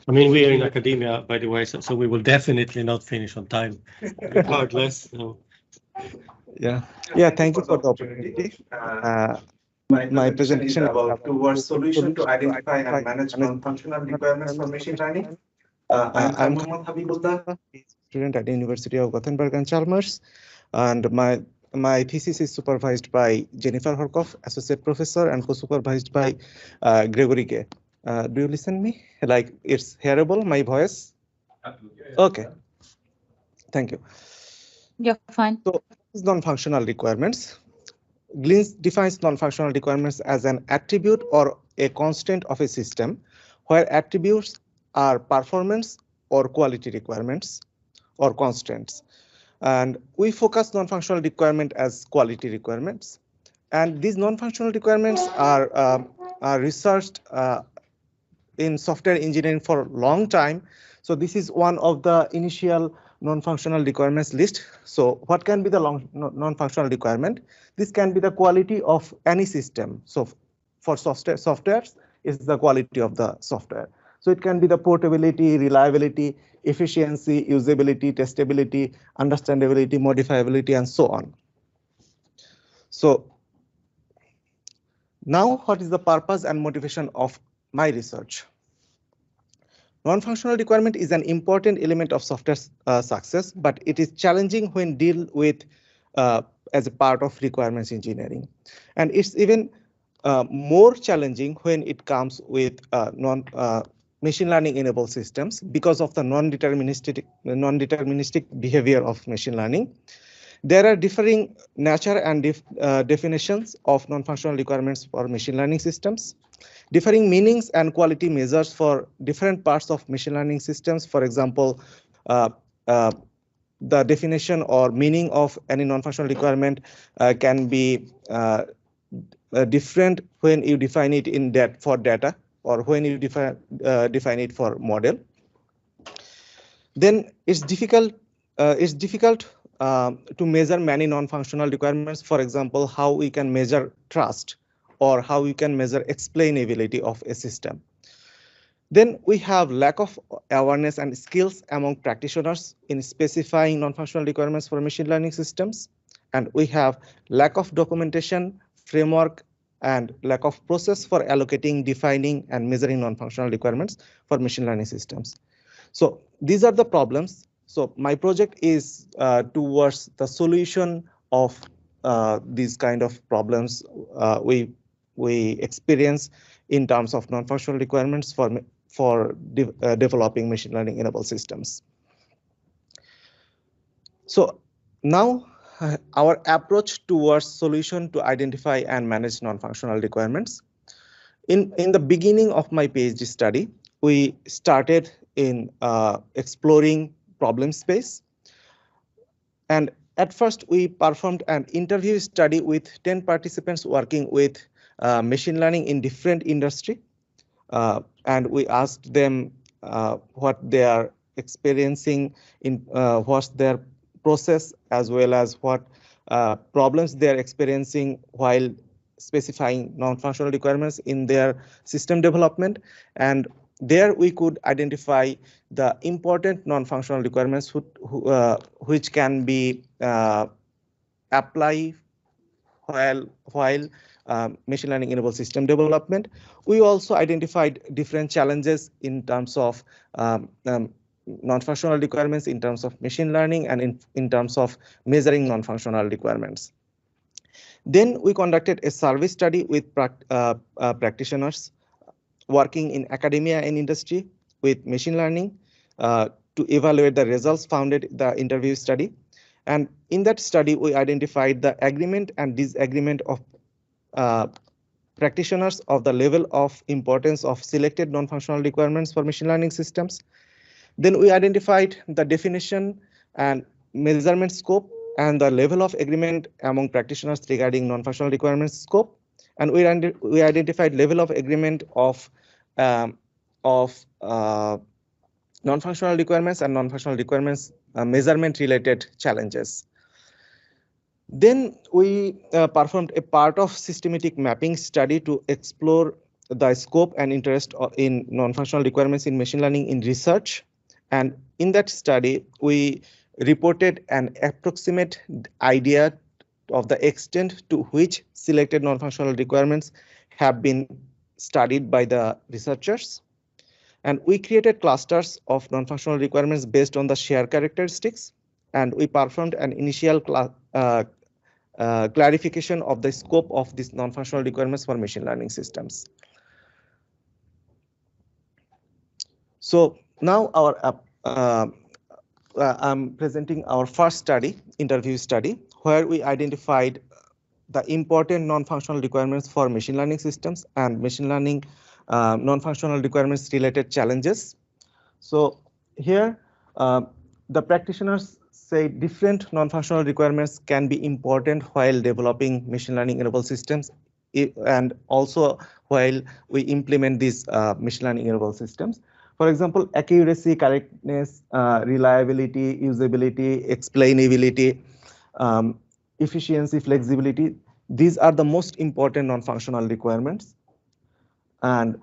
I mean, we are in academia, by the way, so we will definitely not finish on time, regardless. So. Yeah. Thank you for the opportunity. My presentation is about towards solution to solution to identify and identify manage and manage non-functional requirements requirements for for machine machine learning. learning. I'm Khan I'm Khan Mohammad Habibullah. Habibullah, student at the University of Gothenburg and Chalmers, and my thesis is supervised by Jennifer Horkoff, associate professor, and co-supervised by Gregory Gay. Do you listen me? Like it's hearable, my voice? Okay. Thank you. Yeah, fine. So, non-functional requirements. Glynn defines non-functional requirements as an attribute or a constant of a system, where attributes are performance or quality requirements or constants. And we focus non-functional requirement as quality requirements. And these non-functional requirements are researched in software engineering for a long time. So this is one of the initial non-functional requirements list. So what can be the non-functional requirement? This can be the quality of any system. So for softwares is the quality of the software. So it can be the portability, reliability, efficiency, usability, testability, understandability, modifiability, and so on. So now what is the purpose and motivation of my research? Non-functional requirement is an important element of software success, but it is challenging when dealt with as a part of requirements engineering. And it's even more challenging when it comes with machine learning enabled systems because of the non-deterministic behavior of machine learning. There are differing nature and definitions of non-functional requirements for machine learning systems. Differing meanings and quality measures for different parts of machine learning systems. For example, the definition or meaning of any non-functional requirement can be different when you define it in for data or when you define it for model. Then it's difficult to measure many non-functional requirements. For example, how we can measure trust or how we can measure explainability of a system. Then we have lack of awareness and skills among practitioners in specifying non-functional requirements for machine learning systems. And we have lack of documentation, framework, and lack of process for allocating, defining, and measuring non-functional requirements for machine learning systems. So these are the problems. So my project is towards the solution of these kind of problems we experience in terms of non-functional requirements for developing machine learning enabled systems. So now our approach towards solution to identify and manage non-functional requirements. In the beginning of my PhD study, we started in exploring problem space. And at first, we performed an interview study with 10 participants working with machine learning in different industry. And we asked them what they are experiencing in what's their process, as well as what problems they are experiencing while specifying non-functional requirements in their system development. And there we could identify the important non-functional requirements which can be applied while machine learning enabled system development. We also identified different challenges in terms of non-functional requirements, in terms of machine learning, and in terms of measuring non-functional requirements. Then we conducted a survey study with practitioners working in academia and industry with machine learning to evaluate the results found in the interview study. And in that study, we identified the agreement and disagreement of practitioners of the level of importance of selected non-functional requirements for machine learning systems. Then we identified the definition and measurement scope and the level of agreement among practitioners regarding non-functional requirements scope. And we identified level of agreement of non-functional requirements and non-functional requirements measurement related challenges. Then we performed a part of systematic mapping study to explore the scope and interest in non-functional requirements in machine learning in research. And in that study, we reported an approximate idea of the extent to which selected non-functional requirements have been studied by the researchers. And we created clusters of non-functional requirements based on the shared characteristics. And we performed an initial clarification of the scope of these non-functional requirements for machine learning systems. So now I'm presenting our first study, interview study, where we identified the important non-functional requirements for machine learning systems and machine learning non-functional requirements related challenges. So here, the practitioners say different non-functional requirements can be important while developing machine learning enabled systems, and also while we implement these machine learning enabled systems. For example, accuracy, correctness, reliability, usability, explainability, efficiency, flexibility. These are the most important non-functional requirements. And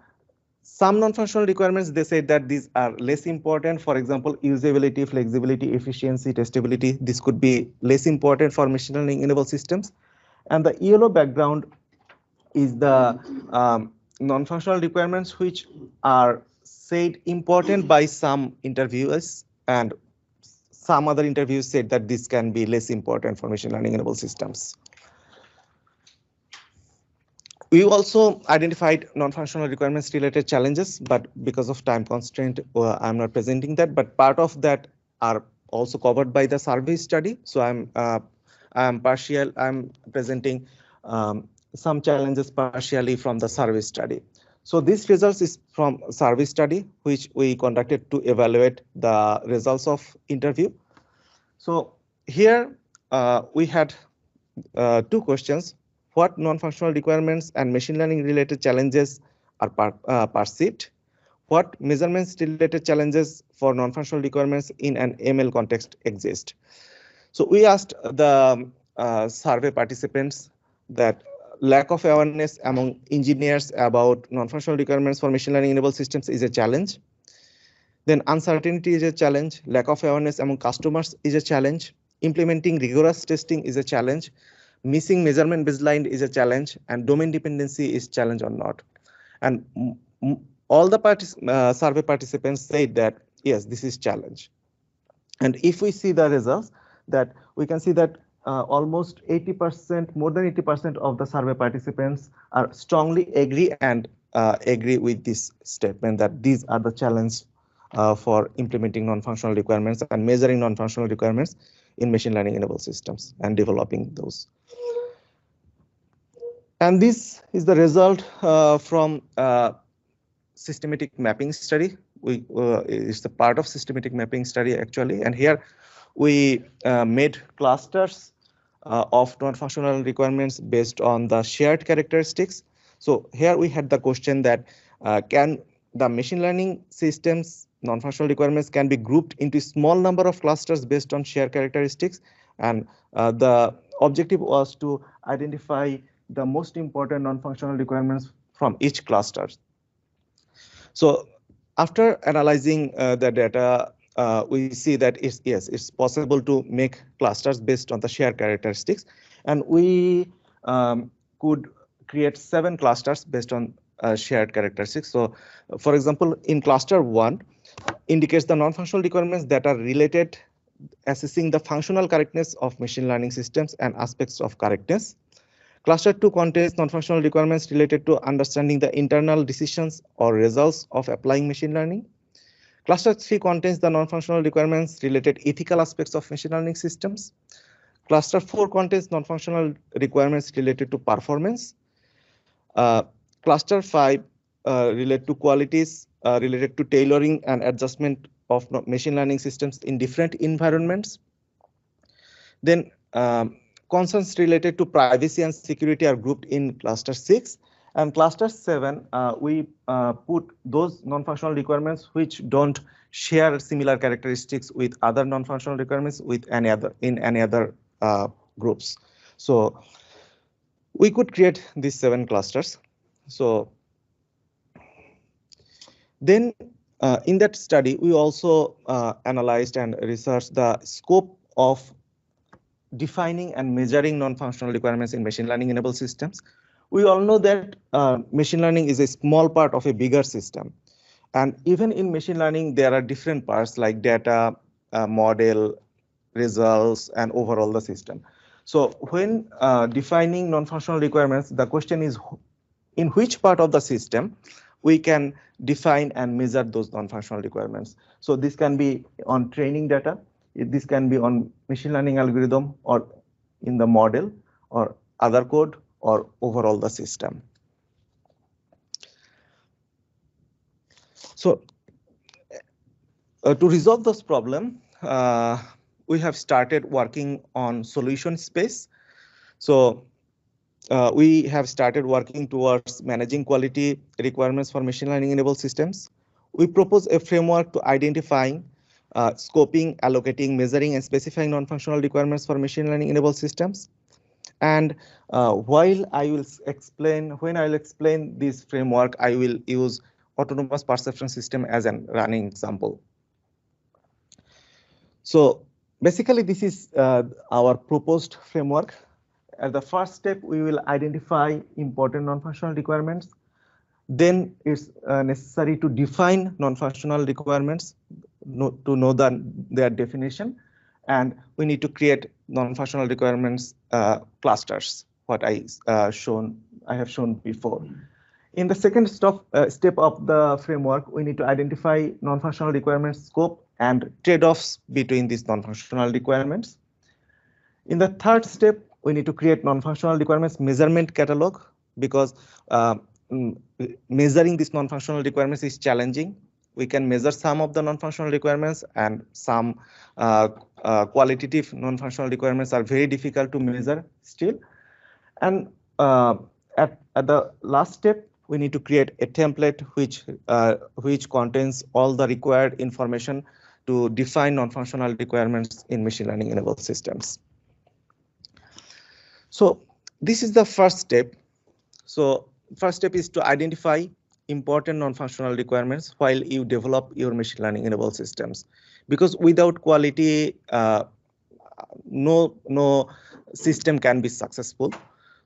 some non-functional requirements, they say that these are less important. For example, usability, flexibility, efficiency, testability. This could be less important for machine learning enabled systems. And the yellow background is the non-functional requirements which are said important by some interviewers, and some other interviews said that this can be less important for machine learning enabled systems. We also identified non-functional requirements related challenges, but because of time constraint, I'm not presenting that. But part of that are also covered by the survey study. So I'm presenting some challenges partially from the survey study. So this results is from survey study, which we conducted to evaluate the results of interview. So here we had two questions. What non-functional requirements and machine learning related challenges are perceived? What measurements related challenges for non-functional requirements in an ML context exist? So we asked the survey participants that lack of awareness among engineers about non-functional requirements for machine learning enabled systems is a challenge. Then uncertainty is a challenge. Lack of awareness among customers is a challenge. Implementing rigorous testing is a challenge. Missing measurement baseline is a challenge, and domain dependency is challenge or not. And all the survey participants said that yes, this is challenge. And if we see the results, that we can see that almost 80%, more than 80% of the survey participants are strongly agree and agree with this statement that these are the challenge for implementing non-functional requirements and measuring non-functional requirements in machine learning enabled systems and developing those. And this is the result from systematic mapping study. It's the part of systematic mapping study actually. And here we made clusters of non-functional requirements based on the shared characteristics. So here we had the question that can the machine learning systems non-functional requirements can be grouped into small number of clusters based on shared characteristics. And the objective was to identify the most important non-functional requirements from each cluster. So after analyzing the data, we see that it's possible to make clusters based on the shared characteristics, and we could create 7 clusters based on shared characteristics. So, for example, in cluster 1 indicates the non-functional requirements that are related, assessing the functional correctness of machine learning systems and aspects of correctness. Cluster 2 contains non-functional requirements related to understanding the internal decisions or results of applying machine learning. Cluster 3 contains the non-functional requirements related ethical aspects of machine learning systems. Cluster 4 contains non-functional requirements related to performance. Cluster 5 relate to qualities related to tailoring and adjustment of machine learning systems in different environments. Then concerns related to privacy and security are grouped in cluster 6. And cluster 7, we put those non-functional requirements which don't share similar characteristics with other non-functional requirements with any other groups. So we could create these 7 clusters. So Then in that study, we also analyzed and researched the scope of defining and measuring non-functional requirements in machine learning enabled systems. We all know that machine learning is a small part of a bigger system. And even in machine learning, there are different parts like data, model, results, and overall the system. So when defining non-functional requirements, the question is in which part of the system we can define and measure those non-functional requirements. So this can be on training data, this can be on machine learning algorithm, or in the model, or other code, or overall the system. So to resolve this problem, we have started working on solution space. So we have started working towards managing quality requirements for machine learning enabled systems. We propose a framework to identifying, scoping, allocating, measuring, and specifying non-functional requirements for machine learning enabled systems. And when I will explain this framework, I will use autonomous perception system as an running example. So basically, this is our proposed framework. At the first step, we will identify important non-functional requirements. Then it's necessary to define non-functional requirements to know their definition. And we need to create non-functional requirements clusters, what I have shown before. In the second step of the framework, we need to identify non-functional requirements scope and trade-offs between these non-functional requirements. In the third step, we need to create non-functional requirements measurement catalog, because measuring these non-functional requirements is challenging. We can measure some of the non-functional requirements, and some qualitative non-functional requirements are very difficult to measure still. And at the last step, we need to create a template which contains all the required information to define non-functional requirements in machine learning enabled systems. So this is the first step. So first step is to identify important non-functional requirements while you develop your machine learning enabled systems, because without quality, no system can be successful.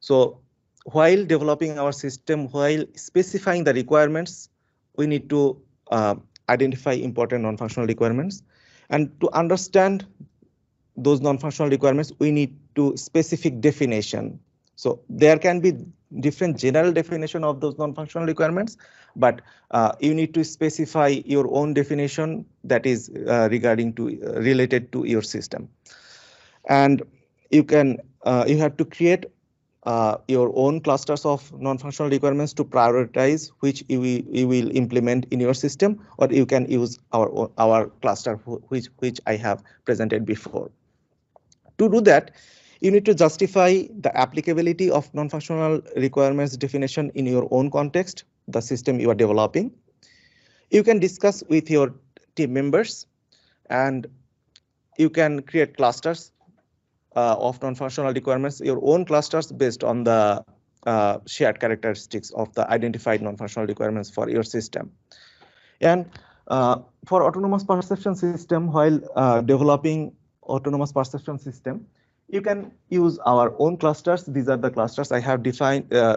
So while developing our system, while specifying the requirements, we need to identify important non-functional requirements. And to understand those non-functional requirements, we need to specific definition. So there can be different general definition of those non-functional requirements, but you need to specify your own definition that is related to your system. And you have to create your own clusters of non-functional requirements to prioritize which you will implement in your system, or you can use our cluster which I have presented before. To do that, you need to justify the applicability of non-functional requirements definition in your own context, the system you are developing. You can discuss with your team members, and you can create clusters of non-functional requirements, your own clusters based on the shared characteristics of the identified non-functional requirements for your system. And for autonomous perception system, while developing autonomous perception system, you can use our own clusters. These are the clusters I have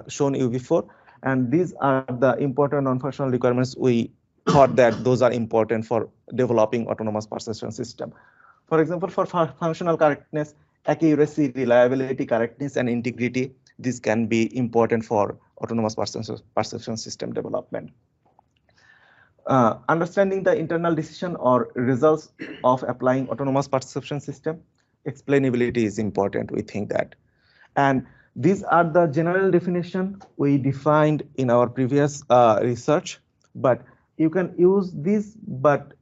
shown you before, and these are the important non-functional requirements we thought that those are important for developing autonomous perception system. For example, for functional correctness, accuracy, reliability, correctness, and integrity, this can be important for autonomous perception system development. Understanding the internal decision or results of applying autonomous perception system, explainability is important, we think that. And these are the general definition we defined in our previous research, but you can use this, but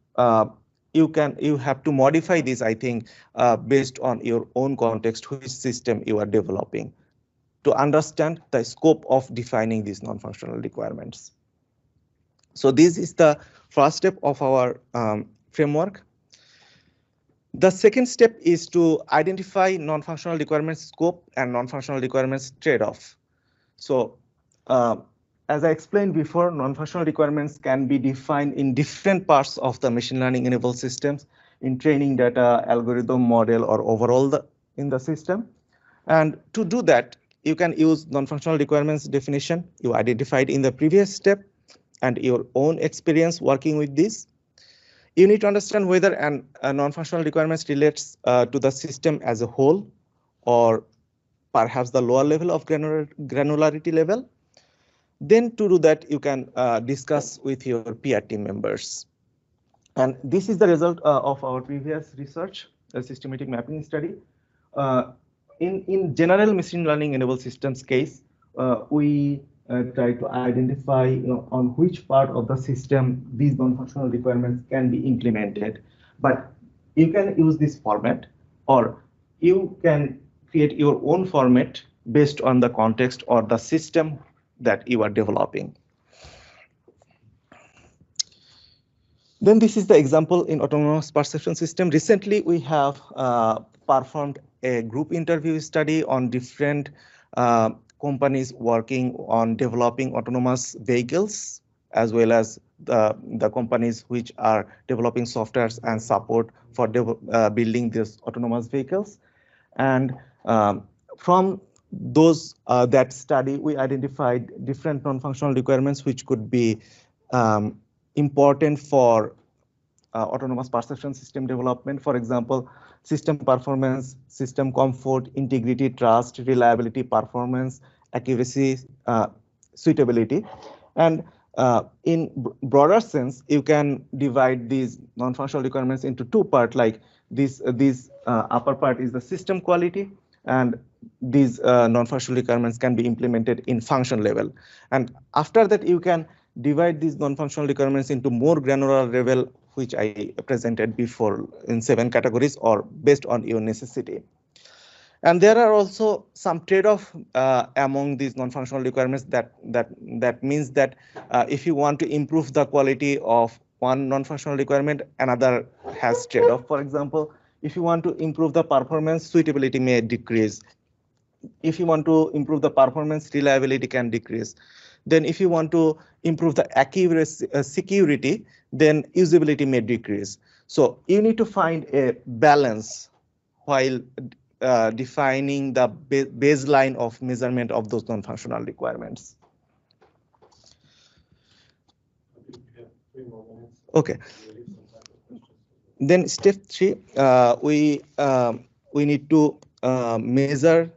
you have to modify this, I think, based on your own context, which system you are developing, to understand the scope of defining these non-functional requirements. So this is the first step of our framework. The second step is to identify non-functional requirements scope and non-functional requirements trade-off. So as I explained before, non-functional requirements can be defined in different parts of the machine learning enabled systems, in training data, algorithm model, or overall in the system. And to do that, you can use non-functional requirements definition you identified in the previous step and your own experience working with this. You need to understand whether a non-functional requirements relates to the system as a whole, or perhaps the lower level of granularity level. Then to do that, you can discuss with your peer team members. And this is the result of our previous research, a systematic mapping study. In general machine learning enabled systems case, we try to identify on which part of the system these non-functional requirements can be implemented. But you can use this format, or you can create your own format based on the context or the system that you are developing. Then this is the example in autonomous perception system. Recently, we have performed a group interview study on different companies working on developing autonomous vehicles, as well as the companies which are developing softwares and support for building these autonomous vehicles. And from those that study, we identified different non-functional requirements which could be important for autonomous perception system development. For example, system performance, system comfort, integrity, trust, reliability, performance, accuracy, suitability. And in broader sense, you can divide these non-functional requirements into two parts, like this upper part is the system quality, and these non-functional requirements can be implemented in function level. And after that, you can divide these non-functional requirements into more granular level, which I presented before in 7 categories, or based on your necessity. And there are also some trade-off among these non-functional requirements that means that if you want to improve the quality of one non-functional requirement, another has trade-off. For example, if you want to improve the performance, suitability may decrease. If you want to improve the performance, reliability can decrease. Then if you want to improve the accuracy, security, then usability may decrease. So you need to find a balance while defining the baseline of measurement of those non-functional requirements. Okay. Then step 3, we need to measure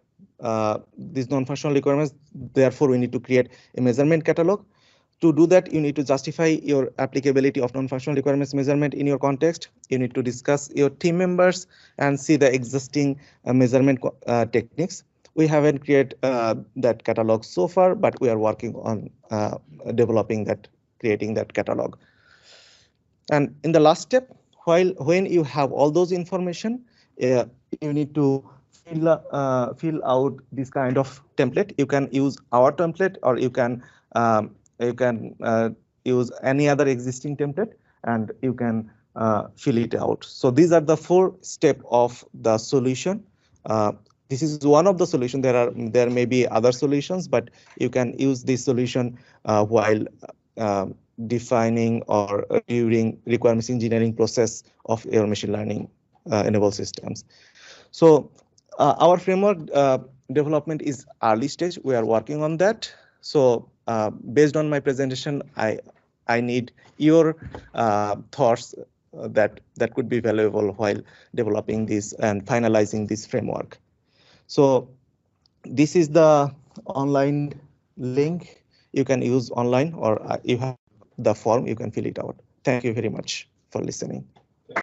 these non-functional requirements. Therefore, we need to create a measurement catalog. To do that, you need to justify your applicability of non-functional requirements measurement in your context. You need to discuss your team members and see the existing measurement techniques. We haven't created that catalog so far, but we are working on developing that, creating that catalog. And in the last step, when you have all those information, you need to fill out this kind of template. You can use our template, or you can use any other existing template, and you can fill it out. So these are the 4 steps of the solution. This is one of the solutions. There may be other solutions, but you can use this solution while defining or during requirements engineering process of your machine learning enabled systems. So our framework development is early stage. We are working on that. So based on my presentation, I need your thoughts that could be valuable while developing this and finalizing this framework. So this is the online link. You can use online, or you have the form, you can fill it out. Thank you very much for listening.